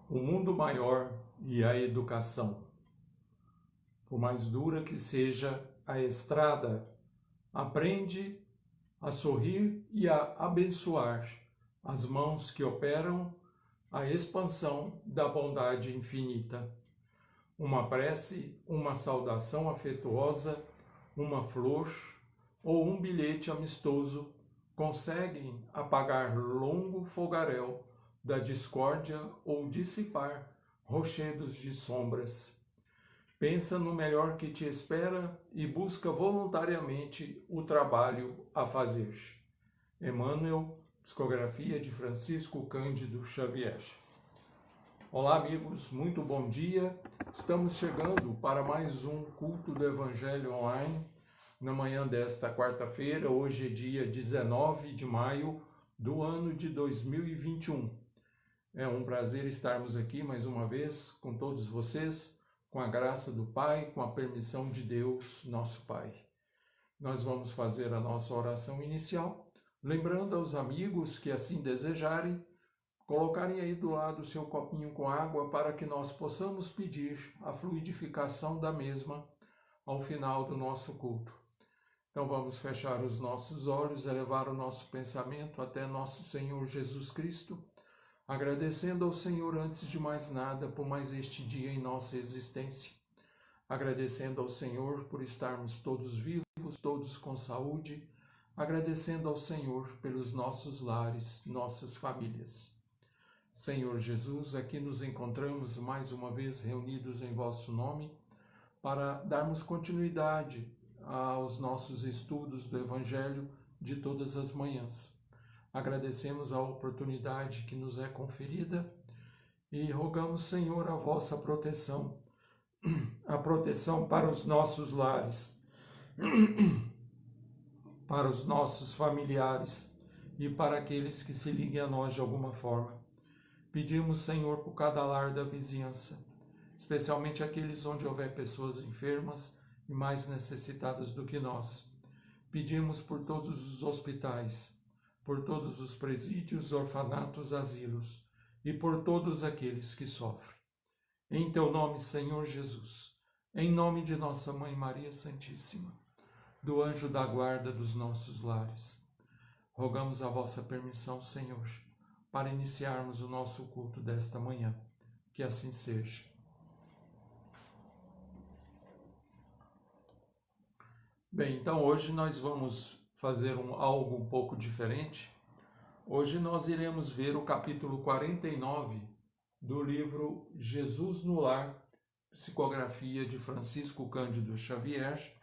o mundo maior e a educação. Por mais dura que seja a estrada, aprende a sorrir e a abençoar as mãos que operam a expansão da bondade infinita. Uma prece, uma saudação afetuosa, uma flor ou um bilhete amistoso conseguem apagar longo fogaréu da discórdia ou dissipar rochedos de sombras. Pensa no melhor que te espera e busca voluntariamente o trabalho a fazer. Emmanuel, psicografia de Francisco Cândido Xavier. Olá, amigos, muito bom dia. Estamos chegando para mais um culto do Evangelho online na manhã desta quarta-feira. Hoje é dia 19 de maio do ano de 2021. É um prazer estarmos aqui mais uma vez com todos vocês, com a graça do Pai, com a permissão de Deus, nosso Pai. Nós vamos fazer a nossa oração inicial, lembrando aos amigos que assim desejarem, colocarem aí do lado o seu copinho com água para que nós possamos pedir a fluidificação da mesma ao final do nosso culto. Então vamos fechar os nossos olhos, elevar o nosso pensamento até nosso Senhor Jesus Cristo, agradecendo ao Senhor antes de mais nada por mais este dia em nossa existência, agradecendo ao Senhor por estarmos todos vivos, todos com saúde, agradecendo ao Senhor pelos nossos lares, nossas famílias. Senhor Jesus, aqui nos encontramos mais uma vez reunidos em vosso nome para darmos continuidade aos nossos estudos do Evangelho de todas as manhãs. Agradecemos a oportunidade que nos é conferida e rogamos, Senhor, a vossa proteção, a proteção para os nossos lares, para os nossos familiares e para aqueles que se liguem a nós de alguma forma. Pedimos, Senhor, por cada lar da vizinhança, especialmente aqueles onde houver pessoas enfermas e mais necessitadas do que nós. Pedimos por todos os hospitais, por todos os presídios, orfanatos, asilos e por todos aqueles que sofrem. Em teu nome, Senhor Jesus, em nome de nossa Mãe Maria Santíssima, do anjo da guarda dos nossos lares, rogamos a vossa permissão, Senhor, para iniciarmos o nosso culto desta manhã. Que assim seja. Bem, então hoje nós vamos fazer algo um pouco diferente. Hoje nós iremos ver o capítulo 49 do livro Jesus no Lar, psicografia de Francisco Cândido Xavier,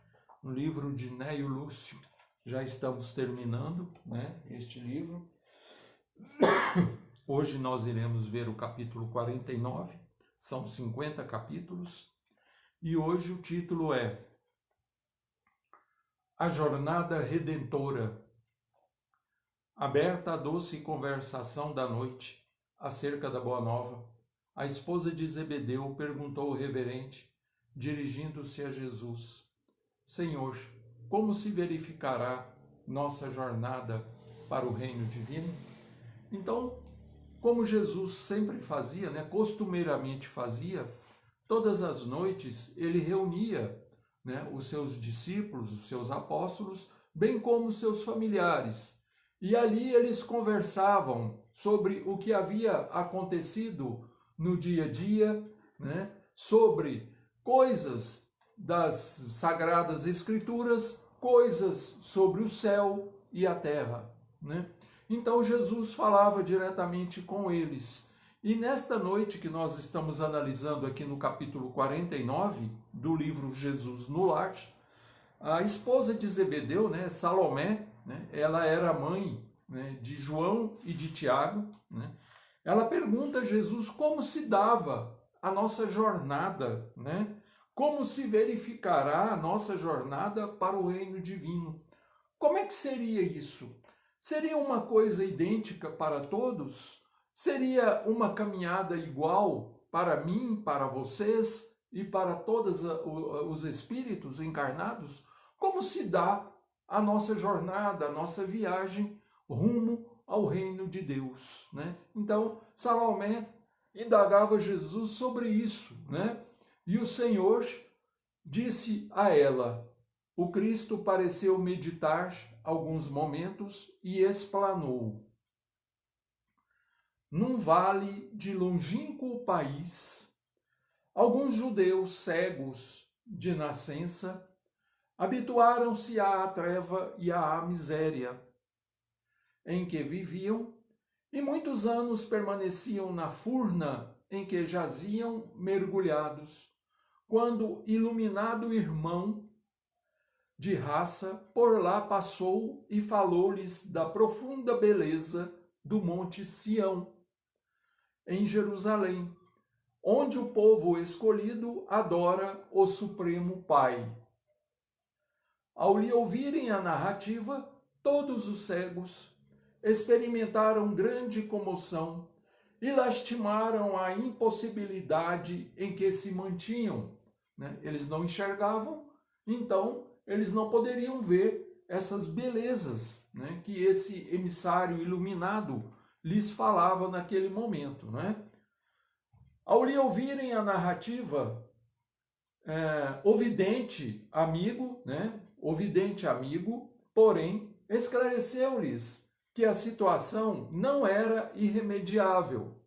um livro de Neio Lúcio. Já estamos terminando, este livro. Hoje nós iremos ver o capítulo 49, são 50 capítulos, e hoje o título é A Jornada Redentora. Aberta a doce conversação da noite acerca da Boa Nova, a esposa de Zebedeu perguntou ao reverente, dirigindo-se a Jesus: Senhor, como se verificará nossa jornada para o reino divino? Então, como Jesus sempre fazia, costumeiramente fazia, todas as noites ele reunia os seus discípulos, os seus apóstolos, bem como os seus familiares. E ali eles conversavam sobre o que havia acontecido no dia a dia, sobre coisas das Sagradas Escrituras, coisas sobre o céu e a terra. Então Jesus falava diretamente com eles. E nesta noite que nós estamos analisando aqui no capítulo 49 do livro Jesus no Lar, a esposa de Zebedeu, Salomé, ela era mãe de João e de Tiago, ela pergunta a Jesus como se dava a nossa jornada, como se verificará a nossa jornada para o reino divino. Como é que seria isso? Seria uma coisa idêntica para todos? Seria uma caminhada igual para mim, para vocês e para todos os espíritos encarnados? Como se dá a nossa jornada, a nossa viagem rumo ao reino de Deus? Então, Salomé indagava Jesus sobre isso, né? E o Senhor disse a ela, o Cristo pareceu meditar alguns momentos e explanou. Num vale de longínquo país, alguns judeus cegos de nascença habituaram-se à treva e à miséria em que viviam e muitos anos permaneciam na furna em que jaziam mergulhados, quando iluminado irmão de raça por lá passou e falou-lhes da profunda beleza do Monte Sião, em Jerusalém, onde o povo escolhido adora o Supremo Pai. Ao lhe ouvirem a narrativa, todos os cegos experimentaram grande comoção e lastimaram a impossibilidade em que se mantinham. Eles não enxergavam, então eles não poderiam ver essas belezas, que esse emissário iluminado lhes falava naquele momento. Ao lhe ouvirem a narrativa, o vidente amigo, porém, esclareceu-lhes que a situação não era irremediável.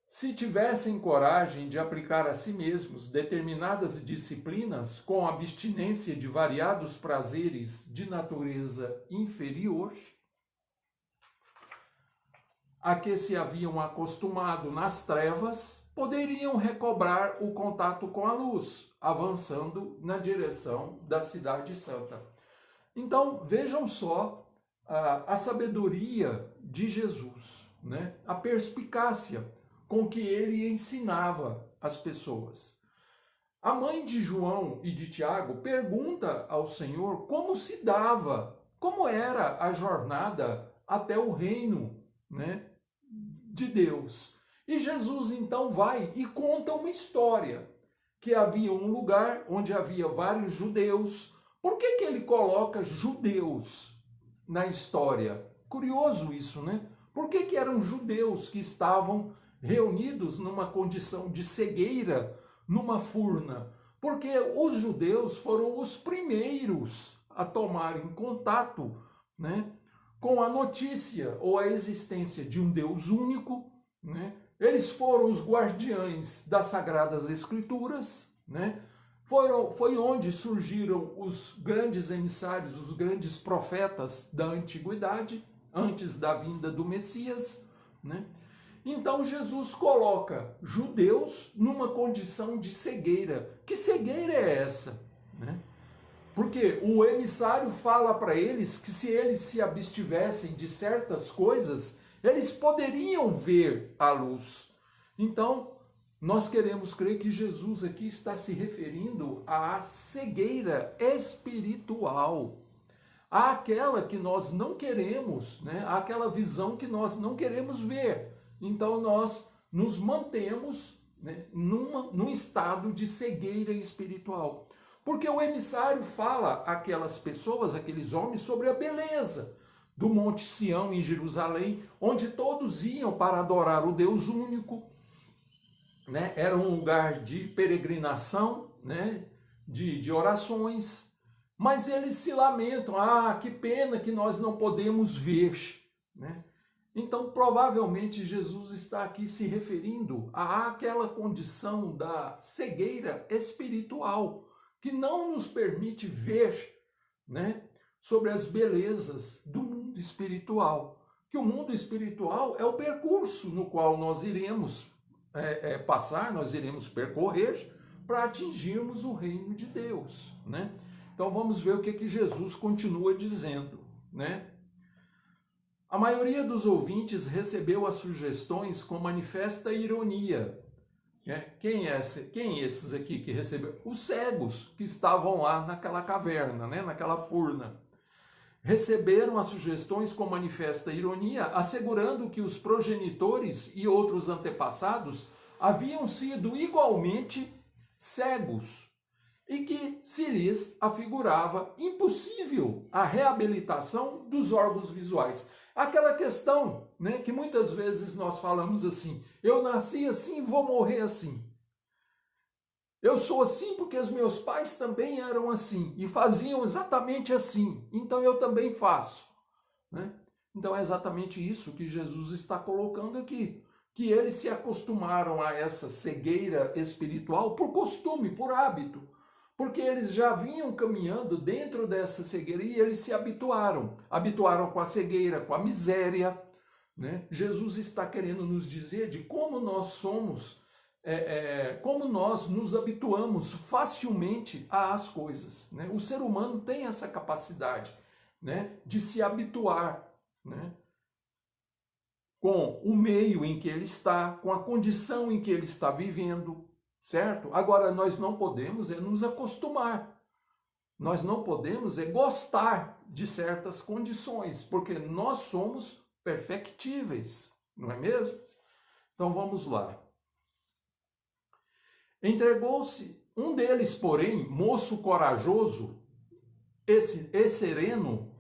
Se tivessem coragem de aplicar a si mesmos determinadas disciplinas com abstinência de variados prazeres de natureza inferior, a que se haviam acostumado nas trevas, poderiam recobrar o contato com a luz, avançando na direção da Cidade Santa. Então, vejam só a sabedoria de Jesus, a perspicácia com que ele ensinava as pessoas. A mãe de João e de Tiago pergunta ao Senhor como se dava, como era a jornada até o reino, de Deus. E Jesus então vai e conta uma história, que havia um lugar onde havia vários judeus. Por que ele coloca judeus na história? Curioso isso, Por que eram judeus que estavam reunidos numa condição de cegueira, numa furna? Porque os judeus foram os primeiros a tomarem contato, com a notícia ou a existência de um Deus único, Eles foram os guardiães das Sagradas Escrituras, Foi onde surgiram os grandes emissários, os grandes profetas da antiguidade, antes da vinda do Messias, Então Jesus coloca judeus numa condição de cegueira. Que cegueira é essa? Porque o emissário fala para eles que se eles se abstivessem de certas coisas, eles poderiam ver a luz. Então, nós queremos crer que Jesus aqui está se referindo à cegueira espiritual, àquela que nós não queremos, àquela visão que nós não queremos ver. Então nós nos mantemos num estado de cegueira espiritual. Porque o emissário fala àquelas pessoas, aqueles homens, sobre a beleza do Monte Sião em Jerusalém, onde todos iam para adorar o Deus único. Era um lugar de peregrinação, de orações, mas eles se lamentam, que pena que nós não podemos ver, Então, provavelmente, Jesus está aqui se referindo àquela condição da cegueira espiritual, que não nos permite ver, sobre as belezas do mundo espiritual. Que o mundo espiritual é o percurso no qual nós iremos passar, nós iremos percorrer para atingirmos o reino de Deus, Então vamos ver o que Jesus continua dizendo, A maioria dos ouvintes recebeu as sugestões com manifesta ironia. Quem esses aqui que recebeu? Os cegos que estavam lá naquela caverna, naquela furna. Receberam as sugestões com manifesta ironia, assegurando que os progenitores e outros antepassados haviam sido igualmente cegos e que se lhes afigurava impossível a reabilitação dos órgãos visuais. Aquela questão, né, que muitas vezes nós falamos assim: eu nasci assim, vou morrer assim. Eu sou assim porque os meus pais também eram assim e faziam exatamente assim, então eu também faço, né? Então é exatamente isso que Jesus está colocando aqui, que eles se acostumaram a essa cegueira espiritual por costume, por hábito, porque eles já vinham caminhando dentro dessa cegueira e eles se habituaram com a cegueira, com a miséria, né? Jesus está querendo nos dizer de como nós somos, como nós nos habituamos facilmente às coisas, né? O ser humano tem essa capacidade, né, de se habituar, né, com o meio em que ele está, com a condição em que ele está vivendo, certo? Agora, nós não podemos nos acostumar. Nós não podemos gostar de certas condições, porque nós somos perfectíveis, não é mesmo? Então vamos lá. Entregou-se um deles, porém, moço corajoso, esse sereno,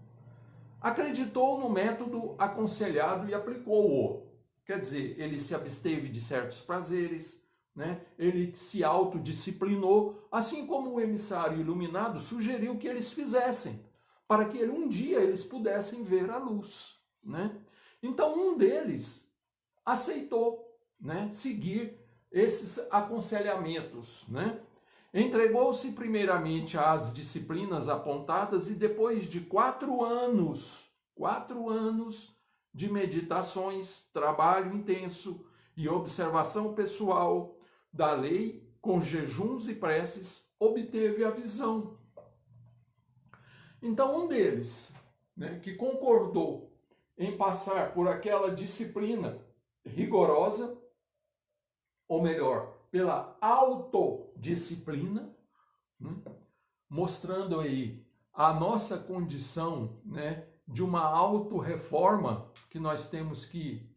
acreditou no método aconselhado e aplicou-o. Quer dizer, ele se absteve de certos prazeres, né? Ele se autodisciplinou, assim como o emissário iluminado sugeriu que eles fizessem, para que um dia eles pudessem ver a luz, né? Então um deles aceitou, né, seguir esses aconselhamentos, né? Entregou-se primeiramente às disciplinas apontadas e depois de 4 anos de meditações, trabalho intenso e observação pessoal da lei, com jejuns e preces, obteve a visão. Então um deles, né, que concordou em passar por aquela disciplina rigorosa, ou melhor, pela autodisciplina, né, mostrando aí a nossa condição, né, de uma autorreforma que nós temos que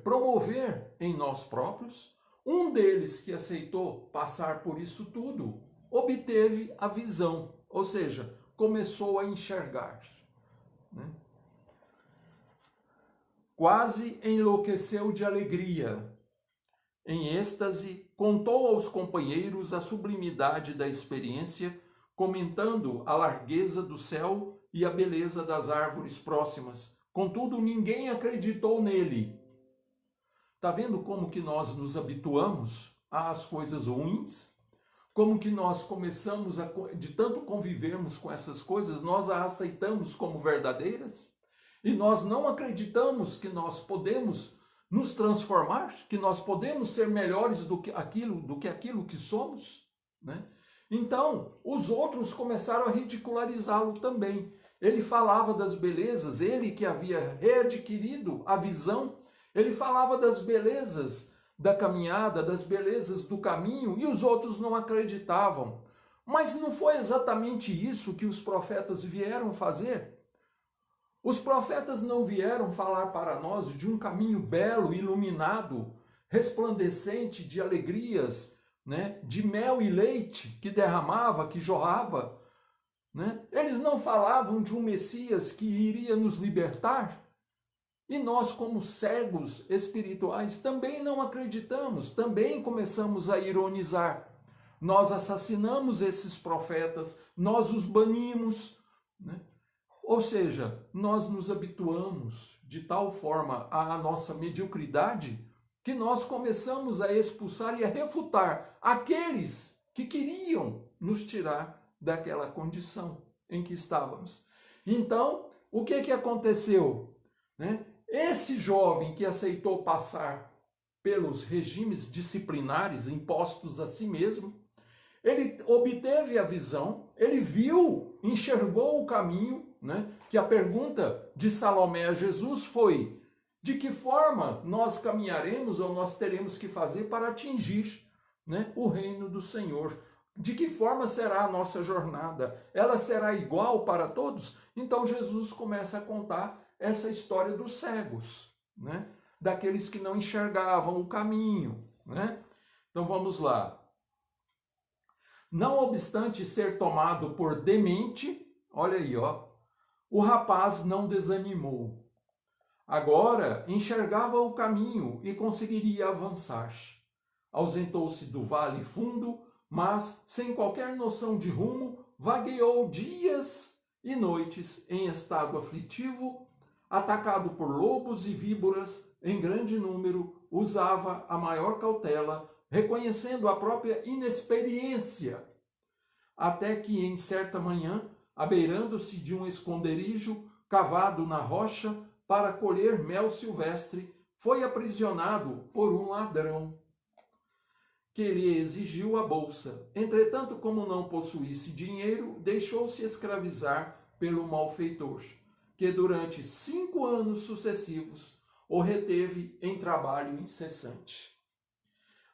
promover em nós próprios. Um deles que aceitou passar por isso tudo, obteve a visão, ou seja, começou a enxergar, né? Quase enlouqueceu de alegria. Em êxtase, contou aos companheiros a sublimidade da experiência, comentando a largueza do céu e a beleza das árvores próximas. Contudo, ninguém acreditou nele. Está vendo como que nós nos habituamos às coisas ruins? Como que nós começamos, de tanto convivermos com essas coisas, nós as aceitamos como verdadeiras? E nós não acreditamos que nós podemos nos transformar, que nós podemos ser melhores do que aquilo que somos, né? Então, os outros começaram a ridicularizá-lo também. Ele falava das belezas, ele que havia readquirido a visão, ele falava das belezas da caminhada, das belezas do caminho, e os outros não acreditavam. Mas não foi exatamente isso que os profetas vieram fazer? Os profetas não vieram falar para nós de um caminho belo, iluminado, resplandecente de alegrias, né? De mel e leite que derramava, que jorrava, né? Eles não falavam de um Messias que iria nos libertar. E nós, como cegos espirituais, também não acreditamos, também começamos a ironizar. Nós assassinamos esses profetas, nós os banimos, né? Ou seja, nós nos habituamos de tal forma à nossa mediocridade que nós começamos a expulsar e a refutar aqueles que queriam nos tirar daquela condição em que estávamos. Então, o que aconteceu, né? Esse jovem que aceitou passar pelos regimes disciplinares impostos a si mesmo, ele obteve a visão, ele viu, enxergou o caminho, né? Que a pergunta de Salomé a Jesus foi: de que forma nós caminharemos ou nós teremos que fazer para atingir, né, o reino do Senhor? De que forma será a nossa jornada? Ela será igual para todos? Então Jesus começa a contar essa história dos cegos, né? Daqueles que não enxergavam o caminho, né? Então vamos lá. Não obstante ser tomado por demente, olha aí, ó, o rapaz não desanimou. Agora enxergava o caminho e conseguiria avançar. Ausentou-se do vale fundo, mas, sem qualquer noção de rumo, vagueou dias e noites em estado aflitivo, atacado por lobos e víboras em grande número, usava a maior cautela, reconhecendo a própria inexperiência, até que em certa manhã, abeirando-se de um esconderijo cavado na rocha para colher mel silvestre, foi aprisionado por um ladrão, que lhe exigiu a bolsa. Entretanto, como não possuísse dinheiro, deixou-se escravizar pelo malfeitor, que durante 5 anos sucessivos o reteve em trabalho incessante.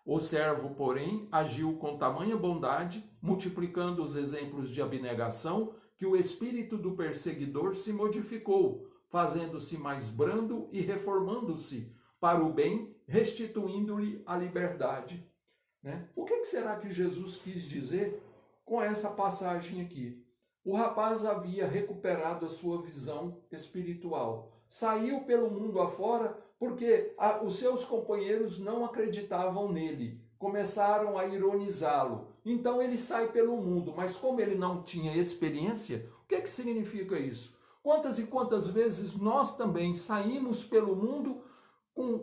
O servo, porém, agiu com tamanha bondade, multiplicando os exemplos de abnegação, que o espírito do perseguidor se modificou, fazendo-se mais brando e reformando-se para o bem, restituindo-lhe a liberdade. O que será que Jesus quis dizer com essa passagem aqui? O rapaz havia recuperado a sua visão espiritual. Saiu pelo mundo afora porque os seus companheiros não acreditavam nele. Começaram a ironizá-lo. Então ele sai pelo mundo, mas como ele não tinha experiência, o que significa isso? Quantas e quantas vezes nós também saímos pelo mundo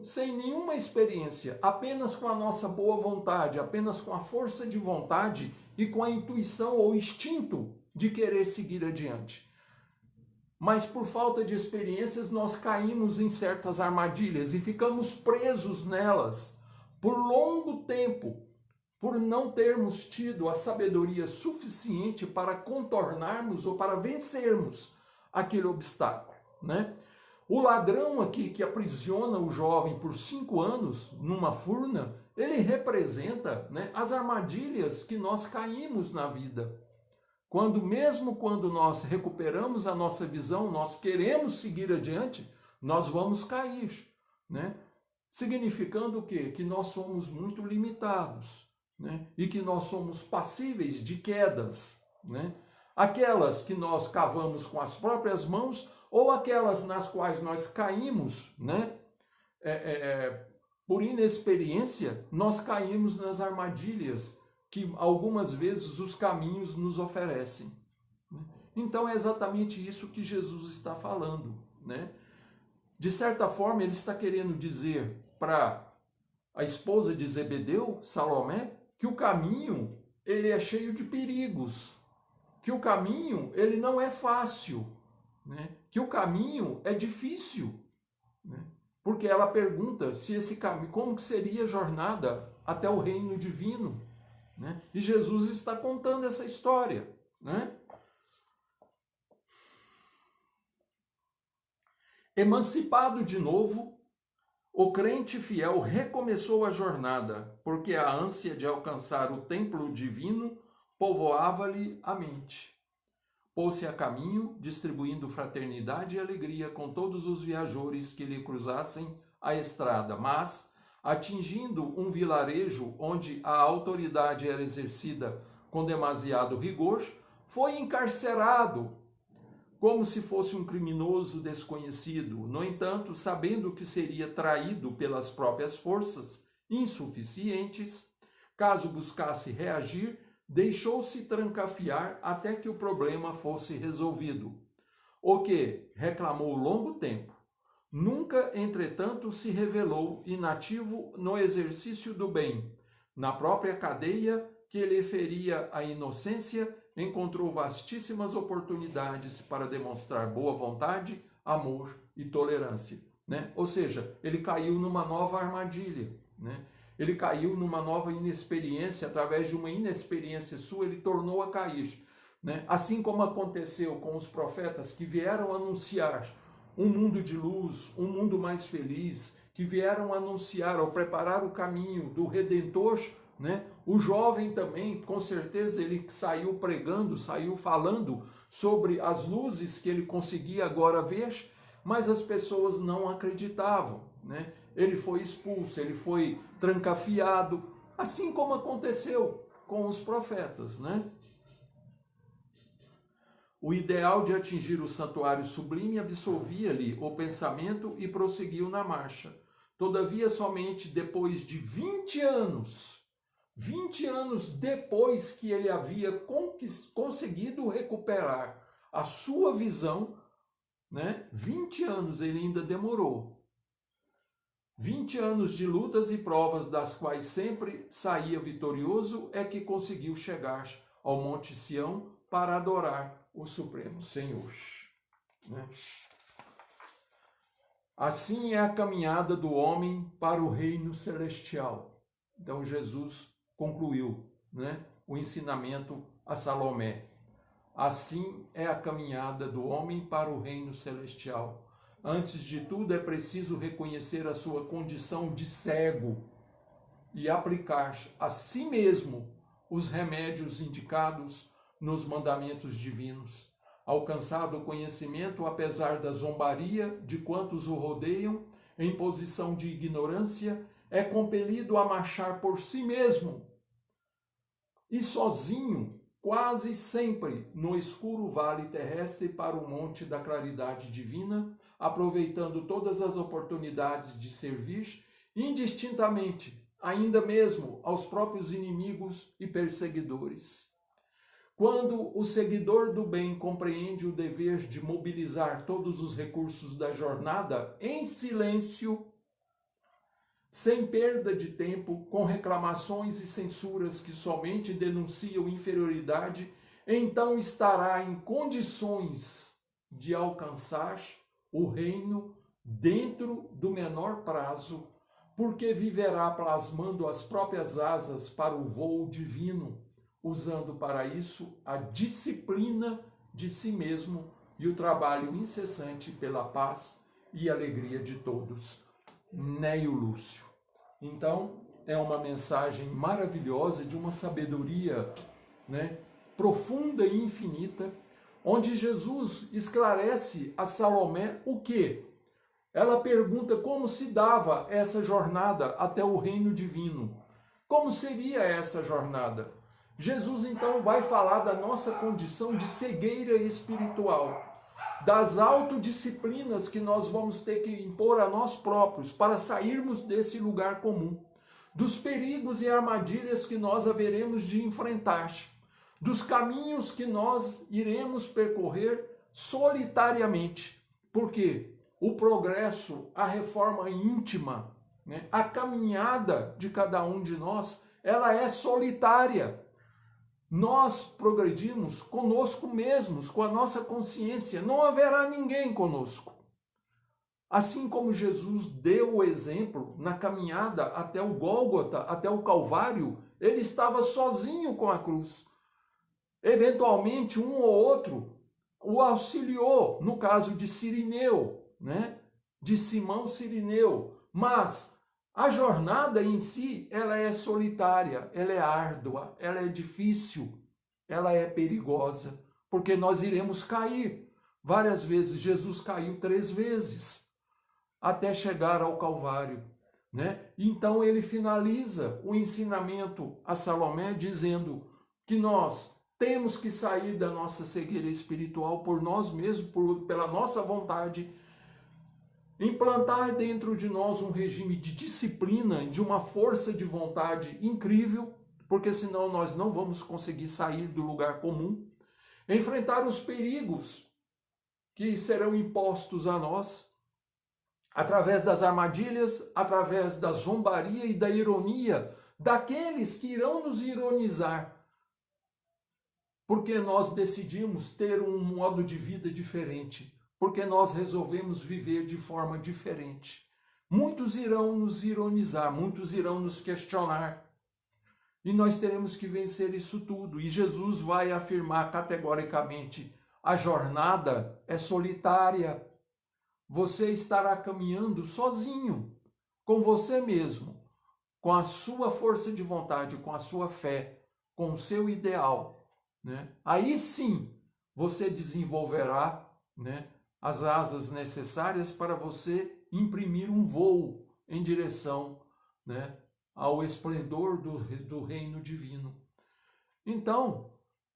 sem nenhuma experiência, apenas com a nossa boa vontade, apenas com a força de vontade e com a intuição ou instinto de querer seguir adiante. Mas por falta de experiências nós caímos em certas armadilhas e ficamos presos nelas por longo tempo, por não termos tido a sabedoria suficiente para contornarmos ou para vencermos aquele obstáculo, O ladrão aqui que aprisiona o jovem por 5 anos numa furna, ele representa as armadilhas que nós caímos na vida. Mesmo quando nós recuperamos a nossa visão, nós queremos seguir adiante, nós vamos cair, Significando o quê? Que nós somos muito limitados, E que nós somos passíveis de quedas, Aquelas que nós cavamos com as próprias mãos ou aquelas nas quais nós caímos, por inexperiência, nós caímos nas armadilhas que algumas vezes os caminhos nos oferecem. Então é exatamente isso que Jesus está falando, De certa forma, ele está querendo dizer para a esposa de Zebedeu, Salomé, que o caminho ele é cheio de perigos, que o caminho ele não é fácil, que o caminho é difícil, porque ela pergunta se esse caminho, como que seria a jornada até o reino divino, E Jesus está contando essa história, Emancipado de novo, o crente fiel recomeçou a jornada, porque a ânsia de alcançar o templo divino povoava-lhe a mente. Pôs-se a caminho, distribuindo fraternidade e alegria com todos os viajores que lhe cruzassem a estrada, mas, atingindo um vilarejo onde a autoridade era exercida com demasiado rigor, foi encarcerado como se fosse um criminoso desconhecido. No entanto, sabendo que seria traído pelas próprias forças insuficientes, caso buscasse reagir, deixou-se trancafiar até que o problema fosse resolvido, o que reclamou longo tempo. Nunca, entretanto, se revelou inativo no exercício do bem. Na própria cadeia que lhe feria a inocência, encontrou vastíssimas oportunidades para demonstrar boa vontade, amor e tolerância. Ou seja, ele caiu numa nova armadilha. Ele caiu numa nova inexperiência, através de uma inexperiência sua, ele tornou a cair. Assim como aconteceu com os profetas que vieram anunciar um mundo de luz, um mundo mais feliz, que vieram anunciar ou preparar o caminho do Redentor, O jovem também, com certeza, ele saiu pregando, saiu falando sobre as luzes que ele conseguia agora ver, mas as pessoas não acreditavam, Ele foi expulso, ele foi trancafiado, assim como aconteceu com os profetas, O ideal de atingir o santuário sublime absolvia-lhe o pensamento e prosseguiu na marcha. Todavia, somente depois de 20 anos depois que ele havia conseguido recuperar a sua visão, né? 20 anos ele ainda demorou. 20 anos de lutas e provas, das quais sempre saía vitorioso, é que conseguiu chegar ao Monte Sião para adorar o Supremo Senhor. Né? Assim é a caminhada do homem para o reino celestial. Então Jesus concluiu, né, o ensinamento a Salomé. Assim é a caminhada do homem para o reino celestial. Antes de tudo, é preciso reconhecer a sua condição de cego e aplicar a si mesmo os remédios indicados nos mandamentos divinos. Alcançado o conhecimento, apesar da zombaria de quantos o rodeiam, em posição de ignorância, é compelido a marchar por si mesmo e sozinho, quase sempre, no escuro vale terrestre para o monte da claridade divina, aproveitando todas as oportunidades de servir indistintamente, ainda mesmo aos próprios inimigos e perseguidores. Quando o seguidor do bem compreende o dever de mobilizar todos os recursos da jornada em silêncio, sem perda de tempo, com reclamações e censuras que somente denunciam inferioridade, então estará em condições de alcançar o reino dentro do menor prazo, porque viverá plasmando as próprias asas para o voo divino, usando para isso a disciplina de si mesmo e o trabalho incessante pela paz e alegria de todos. Neio Lúcio. Então, é uma mensagem maravilhosa de uma sabedoria, né, profunda e infinita, onde Jesus esclarece a Salomé o quê? Ela pergunta como se dava essa jornada até o reino divino. Como seria essa jornada? Jesus, então, vai falar da nossa condição de cegueira espiritual, das autodisciplinas que nós vamos ter que impor a nós próprios para sairmos desse lugar comum, dos perigos e armadilhas que nós haveremos de enfrentar, dos caminhos que nós iremos percorrer solitariamente. Por quê? O progresso, a reforma íntima, né, a caminhada de cada um de nós, ela é solitária. Nós progredimos conosco mesmos, com a nossa consciência. Não haverá ninguém conosco. Assim como Jesus deu o exemplo na caminhada até o Gólgota, até o Calvário, ele estava sozinho com a cruz. Eventualmente, um ou outro o auxiliou, no caso de Cirineu, né? De Simão Cirineu. Mas a jornada em si, ela é solitária, ela é árdua, ela é difícil, ela é perigosa, porque nós iremos cair várias vezes. Jesus caiu 3 vezes até chegar ao Calvário, né? Então ele finaliza o ensinamento a Salomé dizendo que nós temos que sair da nossa cegueira espiritual por nós mesmos, pela nossa vontade, implantar dentro de nós um regime de disciplina, de uma força de vontade incrível, porque senão nós não vamos conseguir sair do lugar comum, enfrentar os perigos que serão impostos a nós, através das armadilhas, através da zombaria e da ironia daqueles que irão nos ironizar, porque nós decidimos ter um modo de vida diferente, porque nós resolvemos viver de forma diferente. Muitos irão nos ironizar, muitos irão nos questionar. E nós teremos que vencer isso tudo. E Jesus vai afirmar categoricamente: a jornada é solitária. Você estará caminhando sozinho, com você mesmo, com a sua força de vontade, com a sua fé, com o seu ideal, né? Aí sim você desenvolverá, né, as asas necessárias para você imprimir um voo em direção, né, ao esplendor do reino divino. Então,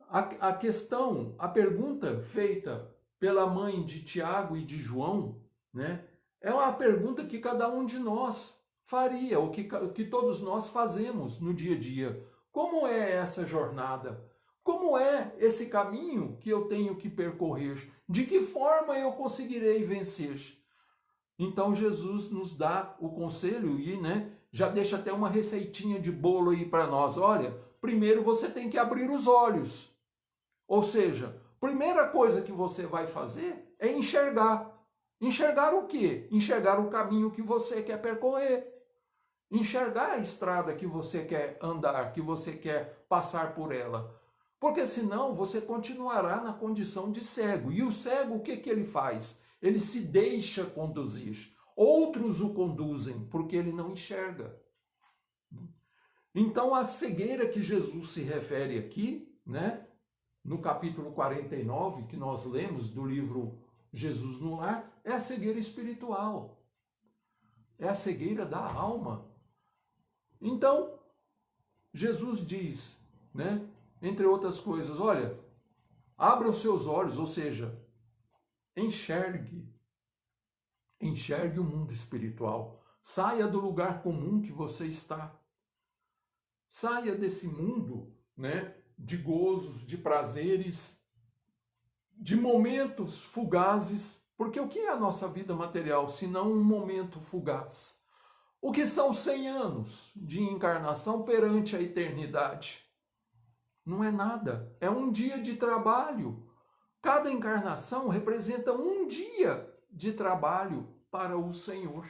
A questão, a pergunta feita pela mãe de Tiago e de João, né, é uma pergunta que cada um de nós faria, o que todos nós fazemos no dia a dia. Como é essa jornada? Como é esse caminho que eu tenho que percorrer? De que forma eu conseguirei vencer? Então Jesus nos dá o conselho e, né, já deixa até uma receitinha de bolo aí para nós. Olha, primeiro você tem que abrir os olhos. Ou seja, primeira coisa que você vai fazer é enxergar. Enxergar o quê? Enxergar o caminho que você quer percorrer. Enxergar a estrada que você quer andar, que você quer passar por ela. Porque senão você continuará na condição de cego. E o cego, o que ele faz? Ele se deixa conduzir. Outros o conduzem, porque ele não enxerga. Então a cegueira que Jesus se refere aqui, né, no capítulo 49, que nós lemos do livro Jesus no Lar, é a cegueira espiritual. É a cegueira da alma. Então, Jesus diz, né, entre outras coisas, olha, abra os seus olhos, ou seja, enxergue o mundo espiritual. Saia do lugar comum que você está. Saia desse mundo, né, de gozos, de prazeres, de momentos fugazes. Porque o que é a nossa vida material, se não um momento fugaz? O que são 100 anos de encarnação perante a eternidade? Não é nada, é um dia de trabalho. Cada encarnação representa um dia de trabalho para o Senhor.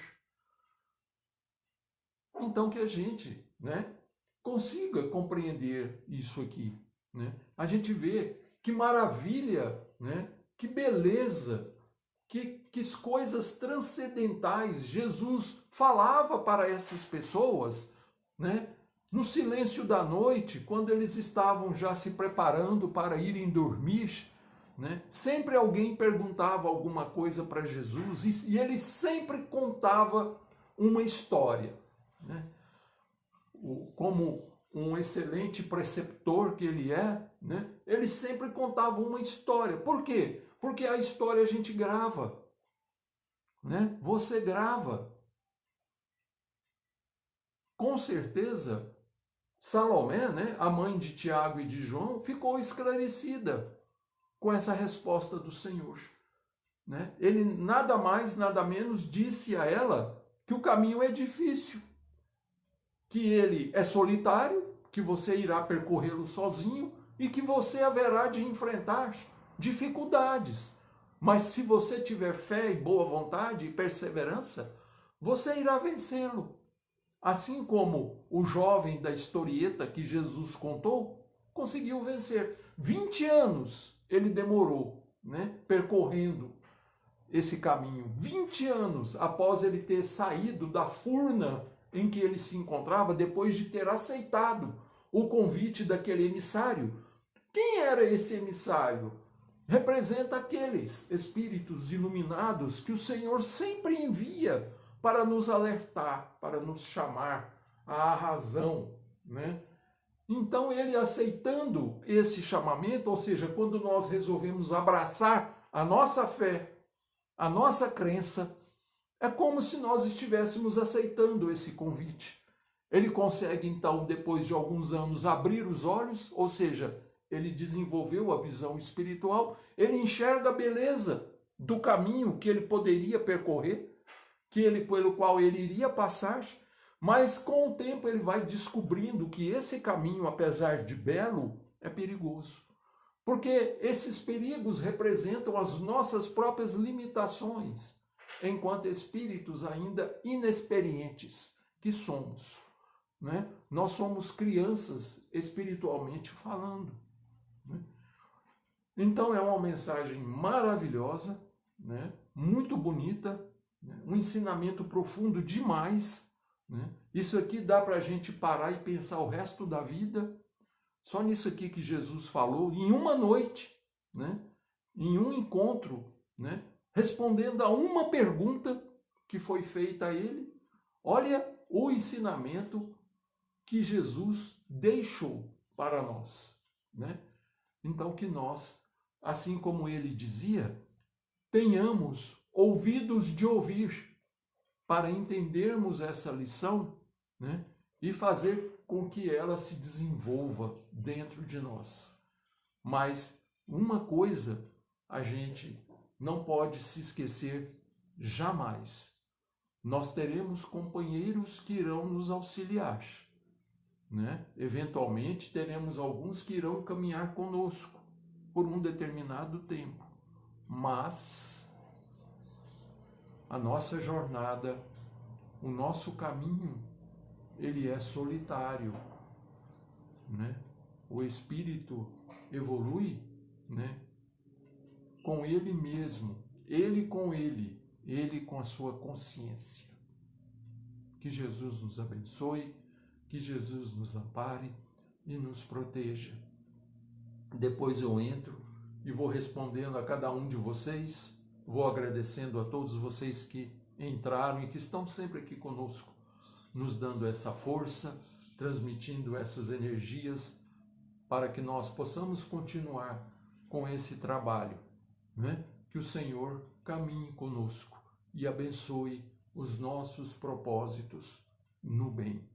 Então que a gente, né, consiga compreender isso aqui, né? A gente vê que maravilha, né, que beleza, que coisas transcendentais Jesus falava para essas pessoas, né? No silêncio da noite, quando eles estavam já se preparando para irem dormir, né? Sempre alguém perguntava alguma coisa para Jesus e ele sempre contava uma história, né? Como um excelente preceptor que ele é, né? Ele sempre contava uma história. Por quê? Porque a história a gente grava, né? Você grava. Com certeza, Salomé, né, a mãe de Tiago e de João, ficou esclarecida com essa resposta do Senhor, né? Ele nada mais, nada menos disse a ela que o caminho é difícil, que ele é solitário, que você irá percorrê-lo sozinho e que você haverá de enfrentar dificuldades. Mas se você tiver fé e boa vontade e perseverança, você irá vencê-lo. Assim como o jovem da historieta que Jesus contou, conseguiu vencer. 20 anos ele demorou, né, percorrendo esse caminho. 20 anos após ele ter saído da furna em que ele se encontrava, depois de ter aceitado o convite daquele emissário. Quem era esse emissário? Representa aqueles espíritos iluminados que o Senhor sempre envia para nos alertar, para nos chamar à razão, né? Então ele aceitando esse chamamento, ou seja, quando nós resolvemos abraçar a nossa fé, a nossa crença, é como se nós estivéssemos aceitando esse convite. Ele consegue então, depois de alguns anos, abrir os olhos, ou seja, ele desenvolveu a visão espiritual, ele enxerga a beleza do caminho que ele poderia percorrer, pelo qual ele iria passar, mas com o tempo ele vai descobrindo que esse caminho, apesar de belo, é perigoso. Porque esses perigos representam as nossas próprias limitações, enquanto espíritos ainda inexperientes que somos, né? Nós somos crianças espiritualmente falando, né? Então é uma mensagem maravilhosa, né? Muito bonita, né? Um ensinamento profundo demais, né? Isso aqui dá para a gente parar e pensar o resto da vida, só nisso aqui que Jesus falou, em uma noite, né? Em um encontro, né? Respondendo a uma pergunta que foi feita a ele. Olha o ensinamento que Jesus deixou para nós, né? Então que nós, assim como ele dizia, tenhamos ouvidos de ouvir para entendermos essa lição, né? E fazer com que ela se desenvolva dentro de nós. Mas uma coisa a gente não pode se esquecer jamais. Nós teremos companheiros que irão nos auxiliar, né? Eventualmente teremos alguns que irão caminhar conosco por um determinado tempo. Mas a nossa jornada, o nosso caminho, ele é solitário, né? O espírito evolui, né? Com ele mesmo, ele com ele com a sua consciência. Que Jesus nos abençoe, que Jesus nos ampare e nos proteja. Depois eu entro e vou respondendo a cada um de vocês, vou agradecendo a todos vocês que entraram e que estão sempre aqui conosco, nos dando essa força, transmitindo essas energias para que nós possamos continuar com esse trabalho, né? Que o Senhor caminhe conosco e abençoe os nossos propósitos no bem.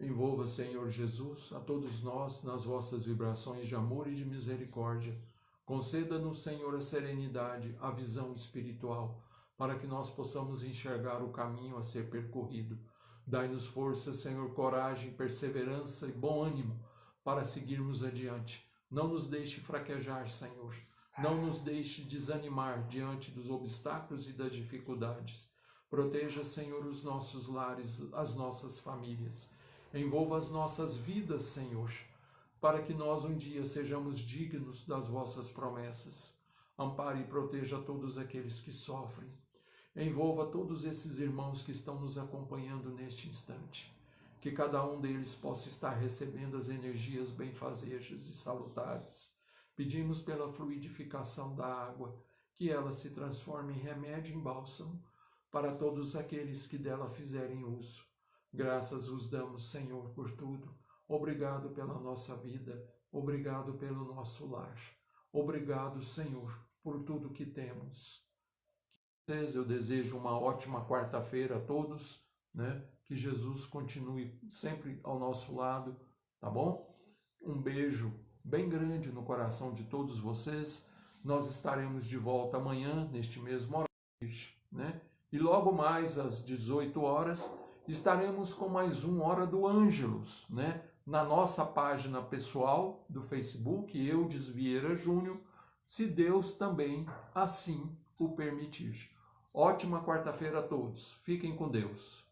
Envolva, Senhor Jesus, a todos nós nas vossas vibrações de amor e de misericórdia. Conceda-nos, Senhor, a serenidade, a visão espiritual, para que nós possamos enxergar o caminho a ser percorrido. Dai-nos força, Senhor, coragem, perseverança e bom ânimo para seguirmos adiante. Não nos deixe fraquejar, Senhor. Não nos deixe desanimar diante dos obstáculos e das dificuldades. Proteja, Senhor, os nossos lares, as nossas famílias. Envolva as nossas vidas, Senhor, para que nós um dia sejamos dignos das vossas promessas. Ampare e proteja todos aqueles que sofrem. Envolva todos esses irmãos que estão nos acompanhando neste instante. Que cada um deles possa estar recebendo as energias benfazejas e salutares. Pedimos pela fluidificação da água, que ela se transforme em remédio e em bálsamo para todos aqueles que dela fizerem uso. Graças vos damos, Senhor, por tudo. Obrigado pela nossa vida. Obrigado pelo nosso lar. Obrigado, Senhor, por tudo que temos. Eu desejo uma ótima quarta-feira a todos, né? Que Jesus continue sempre ao nosso lado, tá bom? Um beijo bem grande no coração de todos vocês. Nós estaremos de volta amanhã, neste mesmo horário, né? E logo mais às 18 horas, estaremos com mais um Hora do Ângelus, né? Na nossa página pessoal do Facebook, Eudes Vieira Júnior, se Deus também assim o permitir. Ótima quarta-feira a todos. Fiquem com Deus.